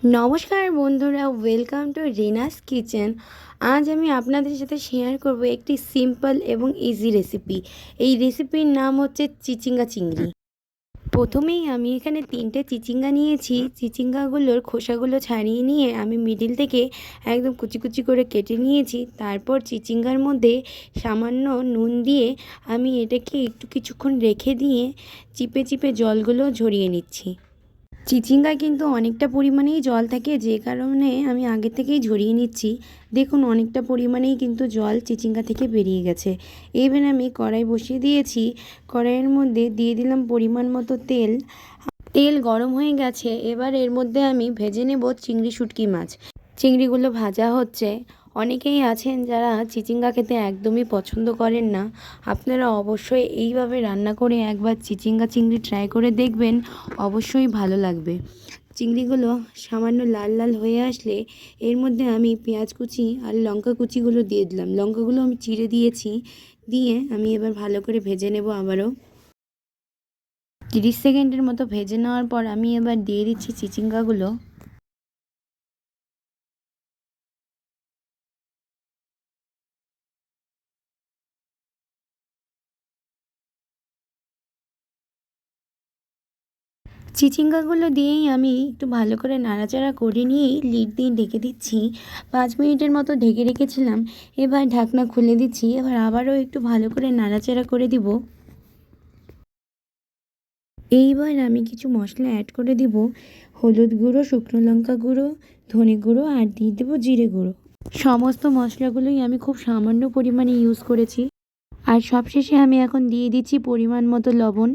নমস্কার বন্ধুরা, welcome to Rina's kitchen. আজ আমি আপনাদের সাথে শেয়ার করব একটি সিম্পল এবং ইজি রেসিপি। এই রেসিপির নাম হচ্ছে চিচিঙ্গা চিংড়ি। প্রথমেই আমি এখানে 3টে চিচিঙ্গা নিয়েছি। চিচিঙ্গাগুলোর খোসাগুলো ছাড়িয়ে নিয়ে আমি মিডিল থেকে একদম কুচি কুচি করে কেটে নিয়েছি। তারপর চিচিঙ্গার মধ্যে সামান্য নুন দিয়ে আমি এটাকে একটু কিছুক্ষণ রেখে দিয়ে চিপে চিপে জলগুলো ঝরিয়ে নিচ্ছি। চিচিঙ্গায় কিন্তু অনেকটা পরিমাণেই জল থাকে, যে কারণে আমি আগে থেকেই ঝরিয়ে নিচ্ছি। দেখুন, অনেকটা পরিমাণেই কিন্তু জল চিচিঙ্গা থেকে বেরিয়ে গেছে। এবার আমি কড়াই বসিয়ে দিয়েছি। কড়াইয়ের মধ্যে দিয়ে দিলাম পরিমাণ মতো তেল। তেল গরম হয়ে গেছে। এবার এর মধ্যে আমি ভেজে নেব চিংড়ি শুটকি মাছ। চিংড়িগুলো ভাজা হচ্ছে। অনেকেই আছেন যারা চিচিঙ্গা খেতে একদমই পছন্দ করেন না। আপনারা অবশ্যই এইভাবে রান্না করে একবার চিচিঙ্গা চিংড়ি ট্রাই করে দেখবেন, অবশ্যই ভালো লাগবে। চিংড়িগুলো সামান্য লাল লাল হয়ে আসলে এর মধ্যে আমি পেঁয়াজ কুচি আর লঙ্কা কুচিগুলো দিয়ে দিলাম। লঙ্কাগুলো আমি চিড়ে দিয়েছি। দিয়ে আমি এবার ভালো করে ভেজে নেব আবারও। 30 সেকেন্ডের মতো ভেজে নেওয়ার পর আমি এবার দিয়ে দিচ্ছি চিচিঙ্গাগুলো। চিচিঙ্গাগুলো দিয়েই আমি একটু ভালো করে নাড়াচাড়া করে নিয়েই লিড দিয়ে ঢেকে দিচ্ছি। 5 মিনিটের মতো ঢেকে রেখেছিলাম। এবার ঢাকনা খুলে দিচ্ছি। এবার আবারও একটু ভালো করে নাড়াচাড়া করে দিব। এইবার আমি কিছু মশলা অ্যাড করে দিব। হলুদ গুঁড়ো, শুকনো লঙ্কা গুঁড়ো, ধনে গুঁড়ো আর দিয়ে দেবো জিরে গুঁড়ো। সমস্ত মশলাগুলোই আমি খুব সামান্য পরিমাণে ইউজ করেছি। আর সবশেষে আমি এখন দিয়ে দিচ্ছি পরিমাণ মতো লবণ।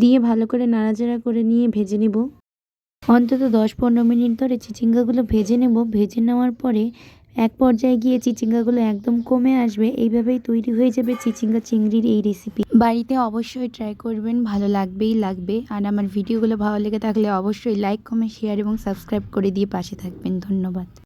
দিয়ে ভালো করে নাড়াচাড়া করে নিয়ে ভেজে নেব। অন্তত 10-15 মিনিট ধরে চিচিঙ্গাগুলো ভেজে নেব। ভেজে নেওয়ার পরে এক পর্যায়ে গিয়ে চিচিঙ্গাগুলো একদম কমে আসবে। এইভাবেই তৈরি হয়ে যাবে চিচিঙ্গা চিংড়ির এই রেসিপি। বাড়িতে অবশ্যই ট্রাই করবেন, ভালো লাগবেই লাগবে। আর আমার ভিডিওগুলো ভালো লেগে থাকলে অবশ্যই লাইক, কমেন্ট, শেয়ার এবং সাবস্ক্রাইব করে দিয়ে পাশে থাকবেন। ধন্যবাদ।